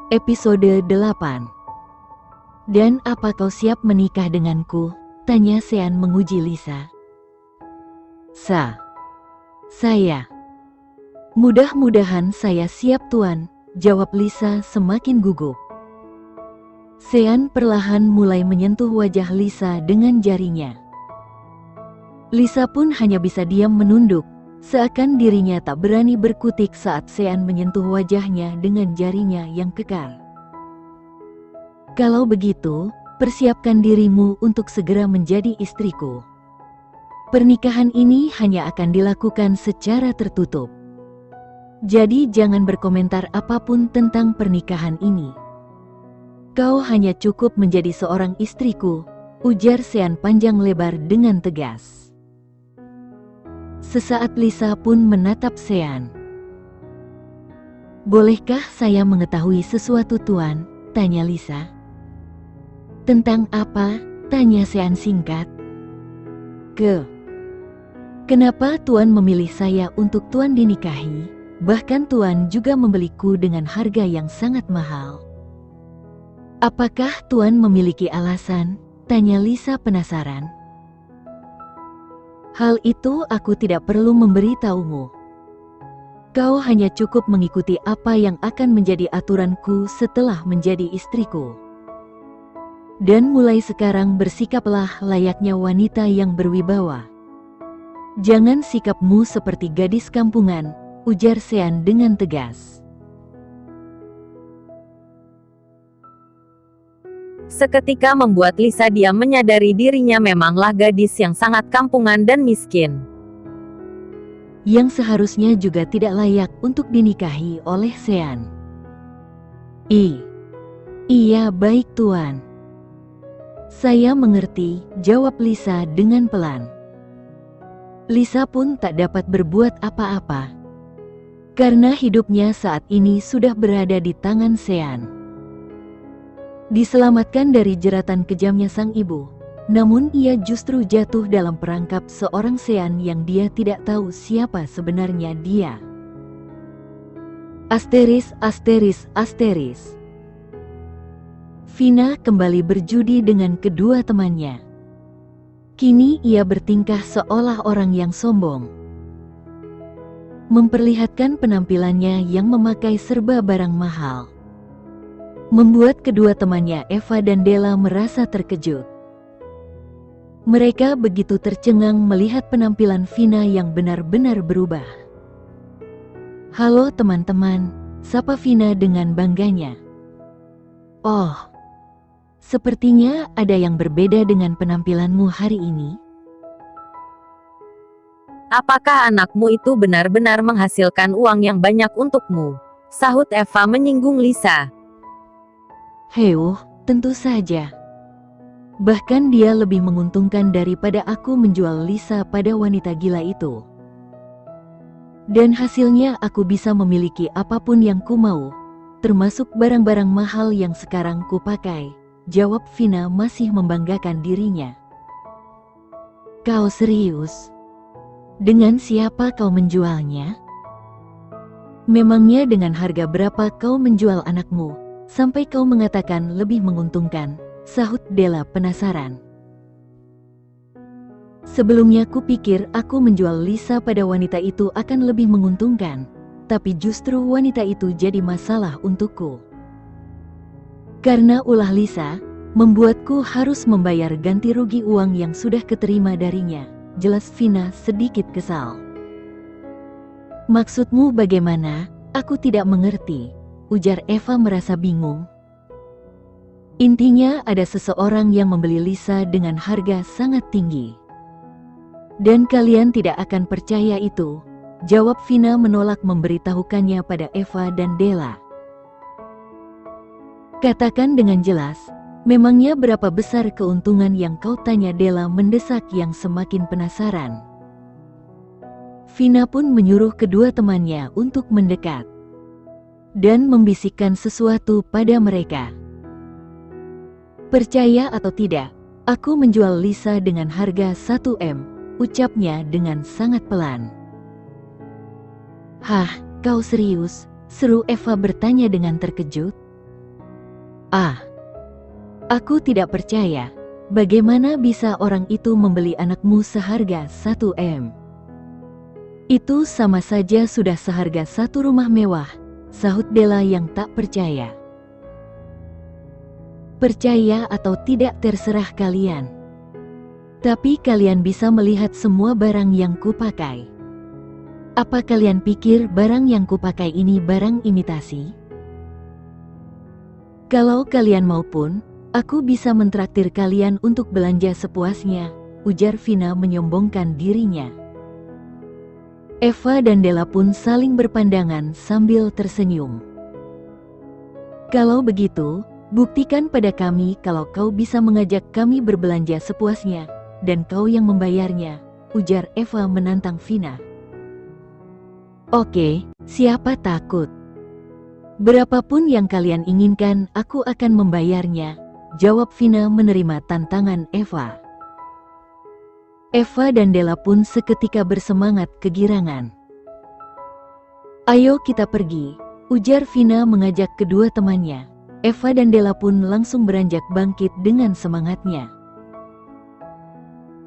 Episode 8. Dan apa kau siap menikah denganku? Tanya Sean menguji Lisa. Saya. Mudah-mudahan saya siap tuan, jawab Lisa semakin gugup. Sean perlahan mulai menyentuh wajah Lisa dengan jarinya. Lisa pun hanya bisa diam menunduk, seakan dirinya tak berani berkutik saat Sean menyentuh wajahnya dengan jarinya yang kekar. Kalau begitu, persiapkan dirimu untuk segera menjadi istriku. Pernikahan ini hanya akan dilakukan secara tertutup. Jadi jangan berkomentar apapun tentang pernikahan ini. Kau hanya cukup menjadi seorang istriku, ujar Sean panjang lebar dengan tegas. Sesaat Lisa pun menatap Sean. Bolehkah saya mengetahui sesuatu tuan? Tanya Lisa. Tentang apa? Tanya Sean singkat. Kenapa tuan memilih saya untuk tuan dinikahi? Bahkan tuan juga membeliku dengan harga yang sangat mahal. Apakah tuan memiliki alasan? Tanya Lisa penasaran. Hal itu aku tidak perlu memberitahumu. Kau hanya cukup mengikuti apa yang akan menjadi aturanku setelah menjadi istriku. Dan mulai sekarang bersikaplah layaknya wanita yang berwibawa. Jangan sikapmu seperti gadis kampungan, ujar Sean dengan tegas. Seketika membuat Lisa diam menyadari dirinya memanglah gadis yang sangat kampungan dan miskin. Yang seharusnya juga tidak layak untuk dinikahi oleh Sean. Iya baik tuan. Saya mengerti, jawab Lisa dengan pelan. Lisa pun tak dapat berbuat apa-apa. Karena hidupnya saat ini sudah berada di tangan Sean. Diselamatkan dari jeratan kejamnya sang ibu, namun ia justru jatuh dalam perangkap seorang Sean yang dia tidak tahu siapa sebenarnya dia. Asteris. Vina kembali berjudi dengan kedua temannya. Kini ia bertingkah seolah orang yang sombong. Memperlihatkan penampilannya yang memakai serba barang mahal. Membuat kedua temannya Eva dan Della merasa terkejut. Mereka begitu tercengang melihat penampilan Vina yang benar-benar berubah. Halo teman-teman, sapa Vina dengan bangganya. Oh, sepertinya ada yang berbeda dengan penampilanmu hari ini. Apakah anakmu itu benar-benar menghasilkan uang yang banyak untukmu? Sahut Eva menyinggung Lisa. Tentu saja. Bahkan dia lebih menguntungkan daripada aku menjual Lisa pada wanita gila itu. Dan hasilnya aku bisa memiliki apapun yang ku mau, termasuk barang-barang mahal yang sekarang ku pakai, jawab Vina masih membanggakan dirinya. Kau serius? Dengan siapa kau menjualnya? Memangnya dengan harga berapa kau menjual anakmu? Sampai kau mengatakan lebih menguntungkan, sahut Della penasaran. Sebelumnya kupikir aku menjual Lisa pada wanita itu akan lebih menguntungkan, tapi justru wanita itu jadi masalah untukku. Karena ulah Lisa, membuatku harus membayar ganti rugi uang yang sudah keterima darinya, jelas Vina sedikit kesal. Maksudmu bagaimana? Aku tidak mengerti, ujar Eva merasa bingung. Intinya ada seseorang yang membeli Lisa dengan harga sangat tinggi. Dan kalian tidak akan percaya itu, jawab Vina menolak memberitahukannya pada Eva dan Della. Katakan dengan jelas, memangnya berapa besar keuntungan yang kau tanya? Della mendesak yang semakin penasaran. Vina pun menyuruh kedua temannya untuk mendekat dan membisikkan sesuatu pada mereka. Percaya atau tidak, aku menjual Lisa dengan harga 1 M, ucapnya dengan sangat pelan. Hah, kau serius? Seru Eva bertanya dengan terkejut. Ah, aku tidak percaya. Bagaimana bisa orang itu membeli anakmu seharga 1 M? Itu sama saja sudah seharga 1 rumah mewah, sahut Della yang tak percaya. Percaya atau tidak terserah kalian. Tapi kalian bisa melihat semua barang yang kupakai. Apa kalian pikir barang yang kupakai ini barang imitasi? Kalau kalian mau pun, aku bisa mentraktir kalian untuk belanja sepuasnya, ujar Vina menyombongkan dirinya. Eva dan Della pun saling berpandangan sambil tersenyum. Kalau begitu, buktikan pada kami kalau kau bisa mengajak kami berbelanja sepuasnya, dan kau yang membayarnya, ujar Eva menantang Vina. Oke, siapa takut? Berapapun yang kalian inginkan, aku akan membayarnya, jawab Vina menerima tantangan Eva. Eva dan Della pun seketika bersemangat kegirangan. Ayo kita pergi, ujar Vina mengajak kedua temannya. Eva dan Della pun langsung beranjak bangkit dengan semangatnya.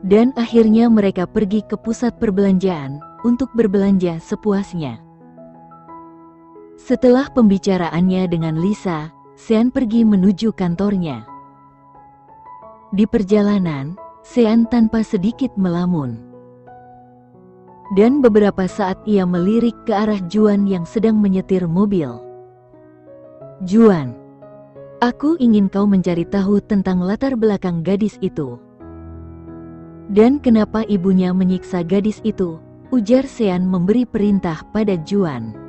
Dan akhirnya mereka pergi ke pusat perbelanjaan untuk berbelanja sepuasnya. Setelah pembicaraannya dengan Lisa, Sean pergi menuju kantornya. Di perjalanan, Sean tanpa sedikit melamun. Dan beberapa saat ia melirik ke arah Juan yang sedang menyetir mobil. Juan, aku ingin kau mencari tahu tentang latar belakang gadis itu. Dan kenapa ibunya menyiksa gadis itu, ujar Sean memberi perintah pada Juan.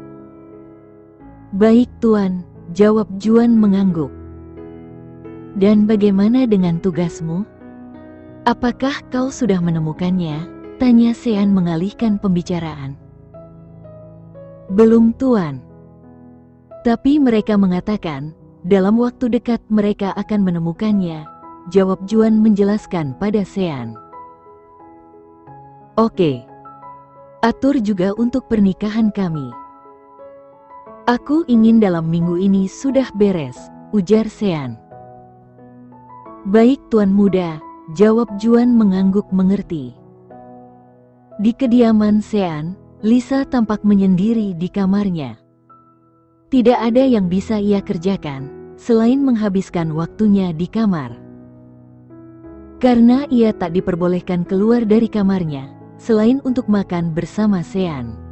Baik Tuan, jawab Juan mengangguk. Dan bagaimana dengan tugasmu? Apakah kau sudah menemukannya? Tanya Sean mengalihkan pembicaraan. Belum Tuan. Tapi mereka mengatakan, dalam waktu dekat mereka akan menemukannya, jawab Juan menjelaskan pada Sean. Oke. Atur juga untuk pernikahan kami. Aku ingin dalam minggu ini sudah beres, ujar Sean. Baik Tuan Muda, jawab Juan mengangguk mengerti. Di kediaman Sean, Lisa tampak menyendiri di kamarnya. Tidak ada yang bisa ia kerjakan, selain menghabiskan waktunya di kamar. Karena ia tak diperbolehkan keluar dari kamarnya, selain untuk makan bersama Sean.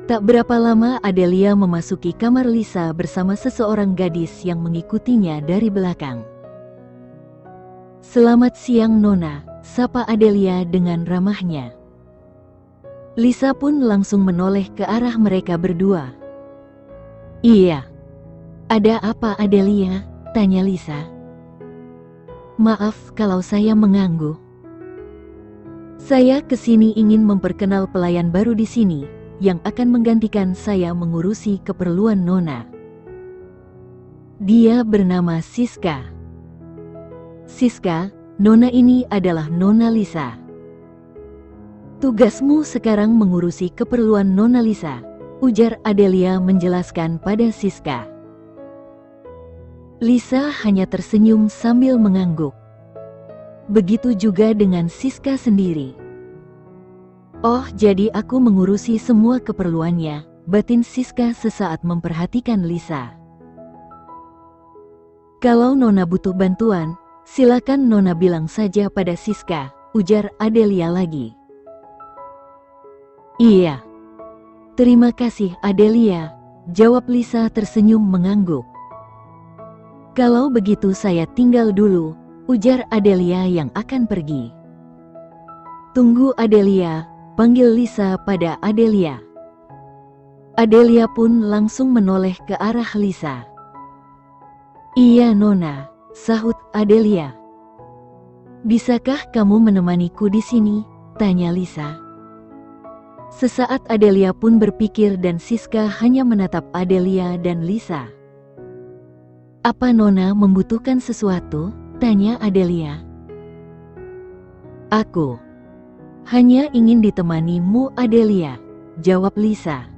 Tak berapa lama Adelia memasuki kamar Lisa bersama seseorang gadis yang mengikutinya dari belakang. Selamat siang Nona, sapa Adelia dengan ramahnya. Lisa pun langsung menoleh ke arah mereka berdua. Iya. Ada apa Adelia? Tanya Lisa. Maaf kalau saya mengganggu. Saya kesini ingin memperkenal pelayan baru di sini, yang akan menggantikan saya mengurusi keperluan Nona. Dia bernama Siska. Siska, Nona ini adalah Nona Lisa. Tugasmu sekarang mengurusi keperluan Nona Lisa, ujar Adelia menjelaskan pada Siska. Lisa hanya tersenyum sambil mengangguk. Begitu juga dengan Siska sendiri. Oh, jadi aku mengurusi semua keperluannya, batin Siska sesaat memperhatikan Lisa. Kalau Nona butuh bantuan, silakan Nona bilang saja pada Siska, ujar Adelia lagi. Iya. Terima kasih Adelia, jawab Lisa tersenyum mengangguk. Kalau begitu saya tinggal dulu, ujar Adelia yang akan pergi. Tunggu Adelia, panggil Lisa pada Adelia. Adelia pun langsung menoleh ke arah Lisa. Iya Nona, sahut Adelia. Bisakah kamu menemaniku di sini? Tanya Lisa. Sesaat Adelia pun berpikir dan Siska hanya menatap Adelia dan Lisa. Apa Nona membutuhkan sesuatu? Tanya Adelia. Aku hanya ingin ditemanimu Adelia, jawab Lisa.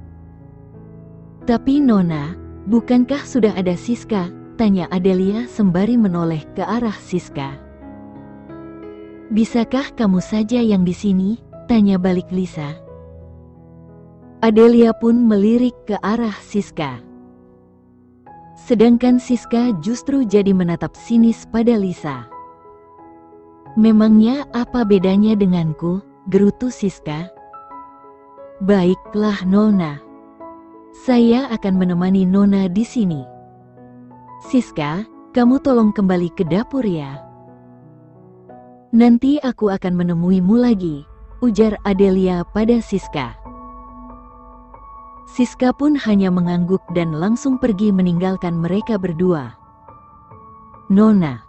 Tapi Nona, bukankah sudah ada Siska? Tanya Adelia sembari menoleh ke arah Siska. Bisakah kamu saja yang di sini? Tanya balik Lisa. Adelia pun melirik ke arah Siska. Sedangkan Siska justru jadi menatap sinis pada Lisa. Memangnya apa bedanya denganku? Gerutu Siska. Baiklah Nona. Saya akan menemani Nona di sini. Siska, kamu tolong kembali ke dapur ya. Nanti aku akan menemuimu lagi, ujar Adelia pada Siska. Siska pun hanya mengangguk dan langsung pergi meninggalkan mereka berdua. Nona,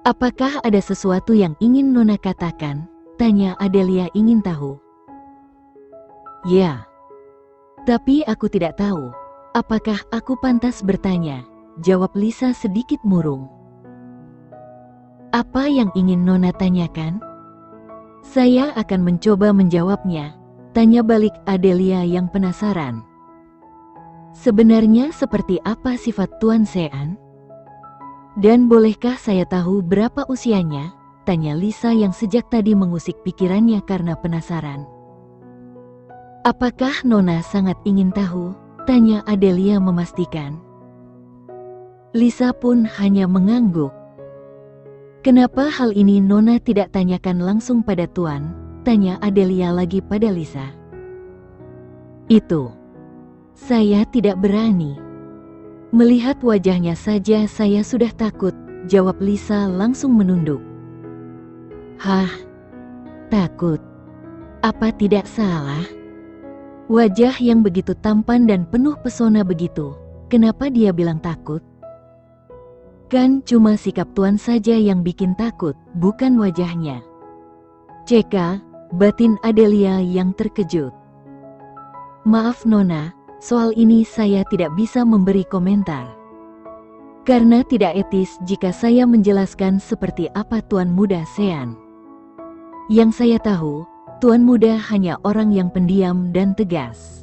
apakah ada sesuatu yang ingin Nona katakan? Tanya Adelia ingin tahu. Ya, tapi aku tidak tahu. Apakah aku pantas bertanya? Jawab Lisa sedikit murung. Apa yang ingin Nona tanyakan? Saya akan mencoba menjawabnya. Tanya balik Adelia yang penasaran. Sebenarnya seperti apa sifat Tuan Sean? Dan bolehkah saya tahu berapa usianya? Tanya Lisa yang sejak tadi mengusik pikirannya karena penasaran. Apakah Nona sangat ingin tahu? Tanya Adelia memastikan. Lisa pun hanya mengangguk. Kenapa hal ini Nona tidak tanyakan langsung pada Tuan? Tanya Adelia lagi pada Lisa. Itu. Saya tidak berani. Melihat wajahnya saja saya sudah takut, jawab Lisa langsung menunduk. Hah? Takut? Apa tidak salah? Wajah yang begitu tampan dan penuh pesona begitu, kenapa dia bilang takut? Kan cuma sikap Tuan saja yang bikin takut, bukan wajahnya. Ceka, batin Adelia yang terkejut. Maaf Nona, soal ini saya tidak bisa memberi komentar. Karena tidak etis jika saya menjelaskan seperti apa Tuan Muda Sean. Yang saya tahu, Tuan Muda hanya orang yang pendiam dan tegas.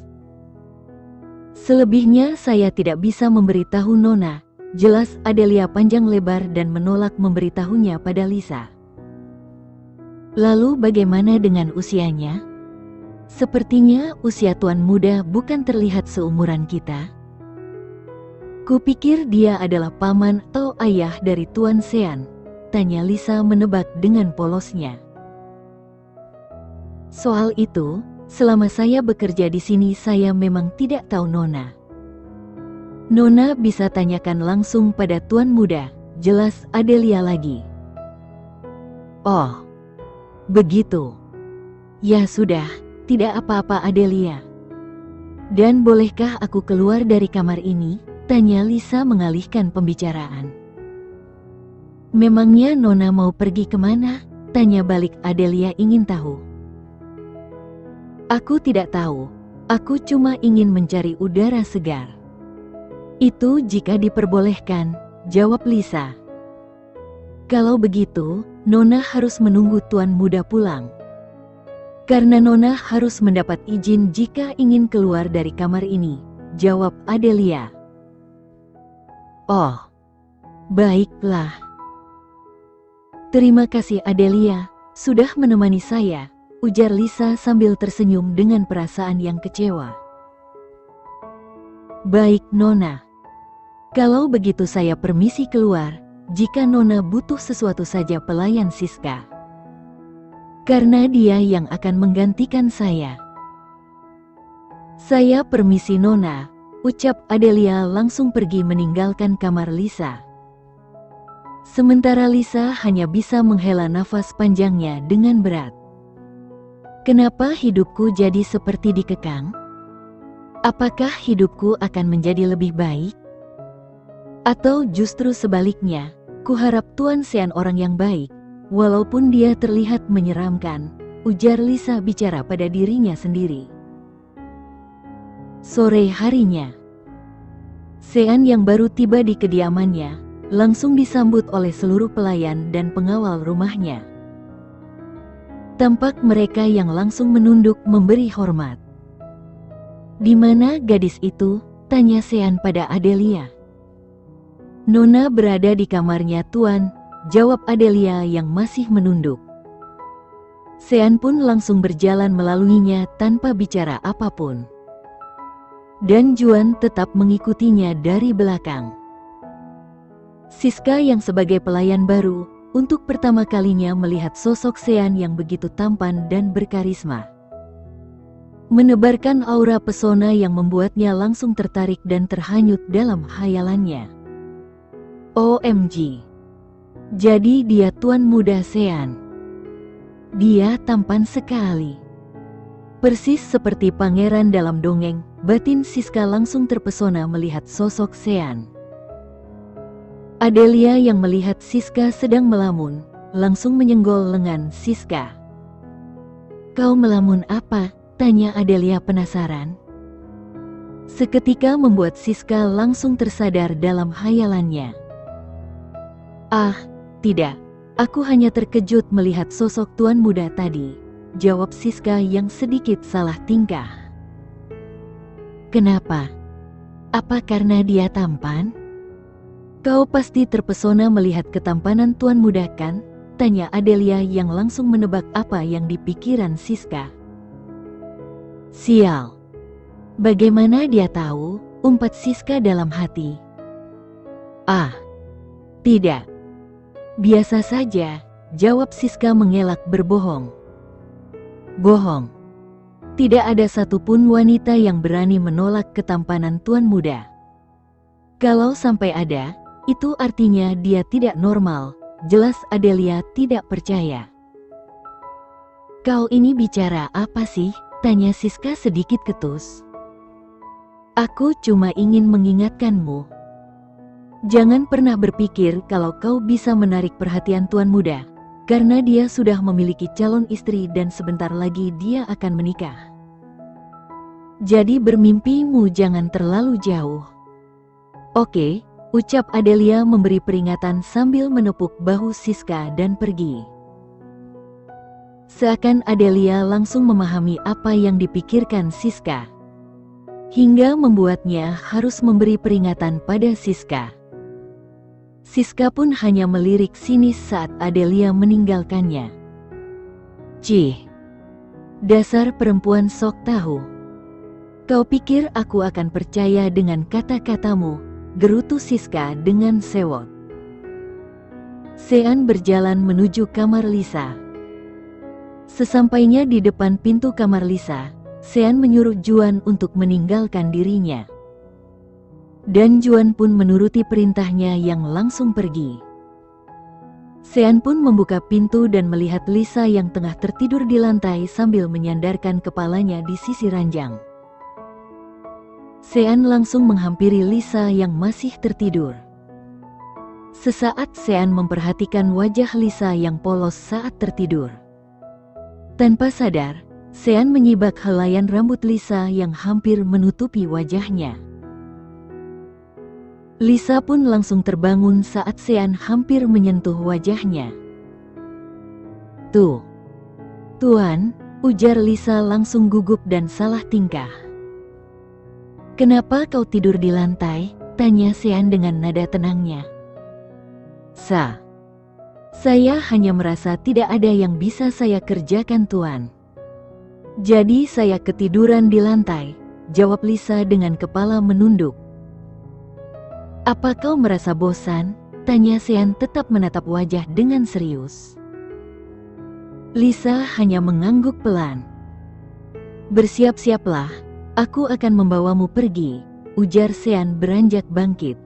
Selebihnya saya tidak bisa memberitahu Nona, jelas Adelia panjang lebar dan menolak memberitahunya pada Lisa. Lalu bagaimana dengan usianya? Sepertinya usia Tuan Muda bukan terlihat seumuran kita. Kupikir dia adalah paman atau ayah dari Tuan Sean, tanya Lisa menebak dengan polosnya. Soal itu, selama saya bekerja di sini saya memang tidak tahu Nona. Nona bisa tanyakan langsung pada Tuan Muda, jelas Adelia lagi. Oh, begitu. Ya sudah, tidak apa-apa Adelia. Dan bolehkah aku keluar dari kamar ini? Tanya Lisa mengalihkan pembicaraan. Memangnya Nona mau pergi kemana? Tanya balik Adelia ingin tahu. Aku tidak tahu, aku cuma ingin mencari udara segar. Itu jika diperbolehkan, jawab Lisa. Kalau begitu, Nona harus menunggu Tuan Muda pulang. Karena Nona harus mendapat izin jika ingin keluar dari kamar ini, jawab Adelia. Oh, baiklah. Terima kasih Adelia, sudah menemani saya, ujar Lisa sambil tersenyum dengan perasaan yang kecewa. Baik Nona. Kalau begitu saya permisi keluar, jika Nona butuh sesuatu saja pelayan Siska. Karena dia yang akan menggantikan saya. Saya permisi Nona, ucap Adelia langsung pergi meninggalkan kamar Lisa. Sementara Lisa hanya bisa menghela nafas panjangnya dengan berat. Kenapa hidupku jadi seperti dikekang? Apakah hidupku akan menjadi lebih baik? Atau justru sebaliknya, kuharap Tuan Sean orang yang baik, walaupun dia terlihat menyeramkan, ujar Lisa bicara pada dirinya sendiri. Sore harinya, Sean yang baru tiba di kediamannya, langsung disambut oleh seluruh pelayan dan pengawal rumahnya. Tampak mereka yang langsung menunduk memberi hormat. Di mana gadis itu? Tanya Sean pada Adelia. Nona berada di kamarnya, Tuan, jawab Adelia yang masih menunduk. Sean pun langsung berjalan melaluinya tanpa bicara apapun. Dan Juan tetap mengikutinya dari belakang. Siska yang sebagai pelayan baru, untuk pertama kalinya melihat sosok Sean yang begitu tampan dan berkarisma. Menebarkan aura pesona yang membuatnya langsung tertarik dan terhanyut dalam khayalannya. OMG. Jadi dia tuan muda Sean. Dia tampan sekali. Persis seperti pangeran dalam dongeng, batin Siska langsung terpesona melihat sosok Sean. Adelia yang melihat Siska sedang melamun, langsung menyenggol lengan Siska. "Kau melamun apa?" tanya Adelia penasaran. Seketika membuat Siska langsung tersadar dalam khayalannya. "Ah, tidak. Aku hanya terkejut melihat sosok tuan muda tadi," jawab Siska yang sedikit salah tingkah. "Kenapa? Apa karena dia tampan?" "Kau pasti terpesona melihat ketampanan tuan muda kan?" tanya Adelia yang langsung menebak apa yang dipikiran Siska. "Sial. Bagaimana dia tahu?" umpat Siska dalam hati. "Ah, tidak. Biasa saja," jawab Siska mengelak berbohong. "Bohong. Tidak ada satupun wanita yang berani menolak ketampanan tuan muda. Kalau sampai ada, itu artinya dia tidak normal," jelas Adelia tidak percaya. "Kau ini bicara apa sih?" tanya Siska sedikit ketus. "Aku cuma ingin mengingatkanmu. Jangan pernah berpikir kalau kau bisa menarik perhatian tuan muda, karena dia sudah memiliki calon istri dan sebentar lagi dia akan menikah. Jadi bermimpimu jangan terlalu jauh." "Oke," ucap Adelia memberi peringatan sambil menepuk bahu Siska dan pergi. Seakan Adelia langsung memahami apa yang dipikirkan Siska, hingga membuatnya harus memberi peringatan pada Siska. Siska pun hanya melirik sinis saat Adelia meninggalkannya. "Cih, dasar perempuan sok tahu. Kau pikir aku akan percaya dengan kata-katamu?" gerutu Siska dengan sewot. Sean berjalan menuju kamar Lisa. Sesampainya di depan pintu kamar Lisa, Sean menyuruh Juan untuk meninggalkan dirinya. Dan Juan pun menuruti perintahnya yang langsung pergi. Sean pun membuka pintu dan melihat Lisa yang tengah tertidur di lantai sambil menyandarkan kepalanya di sisi ranjang. Sean langsung menghampiri Lisa yang masih tertidur. Sesaat Sean memperhatikan wajah Lisa yang polos saat tertidur. Tanpa sadar, Sean menyibak helaian rambut Lisa yang hampir menutupi wajahnya. Lisa pun langsung terbangun saat Sean hampir menyentuh wajahnya. "Tuh, Tuan," ujar Lisa langsung gugup dan salah tingkah. "Kenapa kau tidur di lantai?" tanya Sean dengan nada tenangnya. Saya hanya merasa tidak ada yang bisa saya kerjakan, Tuan. Jadi saya ketiduran di lantai," jawab Lisa dengan kepala menunduk. "Apa kau merasa bosan?" tanya Sean tetap menatap wajah dengan serius. Lisa hanya mengangguk pelan. "Bersiap-siaplah, aku akan membawamu pergi," ujar Sean beranjak bangkit.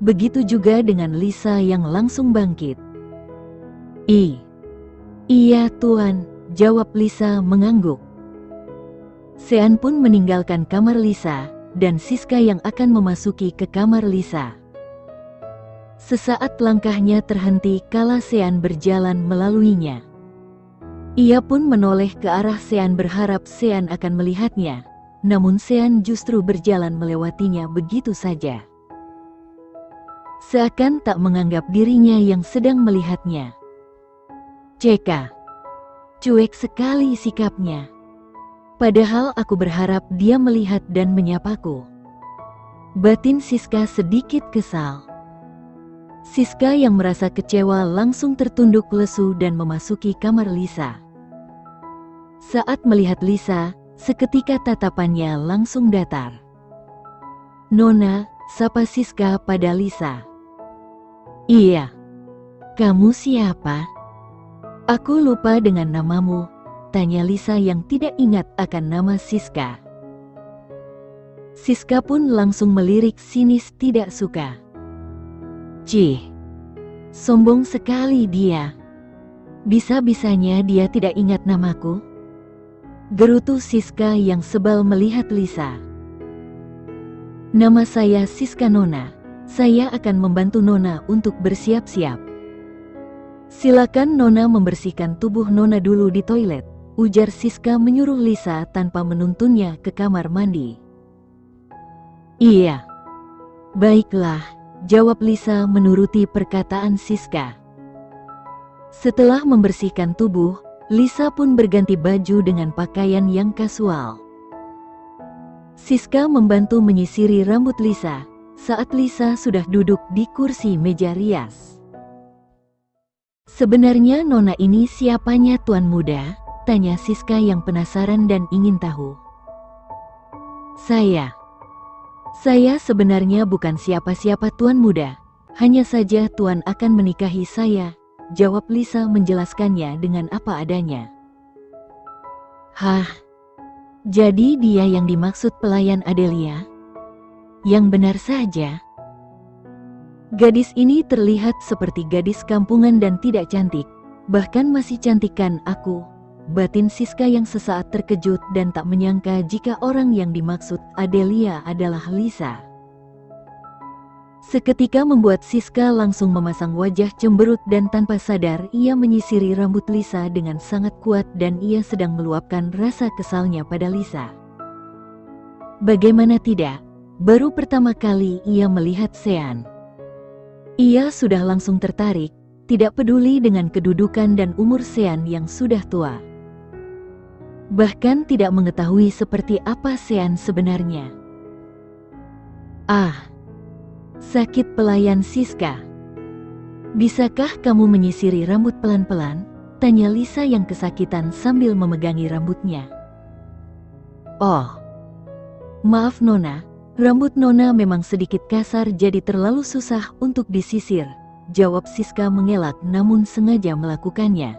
Begitu juga dengan Lisa yang langsung bangkit. Iya Tuan," jawab Lisa mengangguk. Sean pun meninggalkan kamar Lisa, dan Siska yang akan memasuki ke kamar Lisa. Sesaat langkahnya terhenti kala Sean berjalan melaluinya. Ia pun menoleh ke arah Sean berharap Sean akan melihatnya, namun Sean justru berjalan melewatinya begitu saja. Seakan tak menganggap dirinya yang sedang melihatnya. "Ceka, cuek sekali sikapnya. Padahal aku berharap dia melihat dan menyapaku." Batin Siska sedikit kesal. Siska yang merasa kecewa langsung tertunduk lesu dan memasuki kamar Lisa. Saat melihat Lisa, seketika tatapannya langsung datar. "Nona," sapa Siska pada Lisa. "Iya. Kamu siapa?" "Aku lupa dengan namamu," tanya Lisa yang tidak ingat akan nama Siska. Siska pun langsung melirik sinis tidak suka. "Cih, sombong sekali dia. Bisa-bisanya dia tidak ingat namaku?" gerutu Siska yang sebal melihat Lisa. "Nama saya Siska Nona. Saya akan membantu Nona untuk bersiap-siap." "Silakan Nona membersihkan tubuh Nona dulu di toilet," ujar Siska menyuruh Lisa tanpa menuntunnya ke kamar mandi. "Iya. Baiklah," jawab Lisa menuruti perkataan Siska. Setelah membersihkan tubuh, Lisa pun berganti baju dengan pakaian yang kasual. Siska membantu menyisiri rambut Lisa saat Lisa sudah duduk di kursi meja rias. "Sebenarnya Nona ini siapanya Tuan Muda?" tanya Siska yang penasaran dan ingin tahu. Saya sebenarnya bukan siapa-siapa Tuan Muda. Hanya saja Tuan akan menikahi saya," jawab Lisa menjelaskannya dengan apa adanya. "Hah? Jadi dia yang dimaksud pelayan Adelia? Yang benar saja. Gadis ini terlihat seperti gadis kampungan dan tidak cantik, bahkan masih cantikan aku," batin Siska yang sesaat terkejut dan tak menyangka jika orang yang dimaksud Adelia adalah Lisa. Seketika membuat Siska langsung memasang wajah cemberut dan tanpa sadar ia menyisiri rambut Lisa dengan sangat kuat dan ia sedang meluapkan rasa kesalnya pada Lisa. Bagaimana tidak, baru pertama kali ia melihat Sean. Ia sudah langsung tertarik, tidak peduli dengan kedudukan dan umur Sean yang sudah tua. Bahkan tidak mengetahui seperti apa Sean sebenarnya. "Ah, sakit," pelayan Siska. "Bisakah kamu menyisiri rambut pelan-pelan?" tanya Lisa yang kesakitan sambil memegangi rambutnya. "Oh, maaf Nona, rambut Nona memang sedikit kasar jadi terlalu susah untuk disisir," jawab Siska mengelak namun sengaja melakukannya.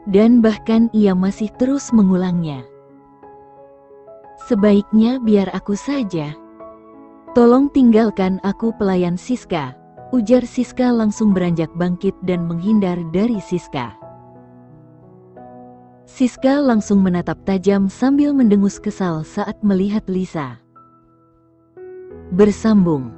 Dan bahkan ia masih terus mengulangnya. "Sebaiknya biar aku saja. Tolong tinggalkan aku pelayan Siska," ujar Siska langsung beranjak bangkit dan menghindar dari Siska. Siska langsung menatap tajam sambil mendengus kesal saat melihat Lisa. Bersambung.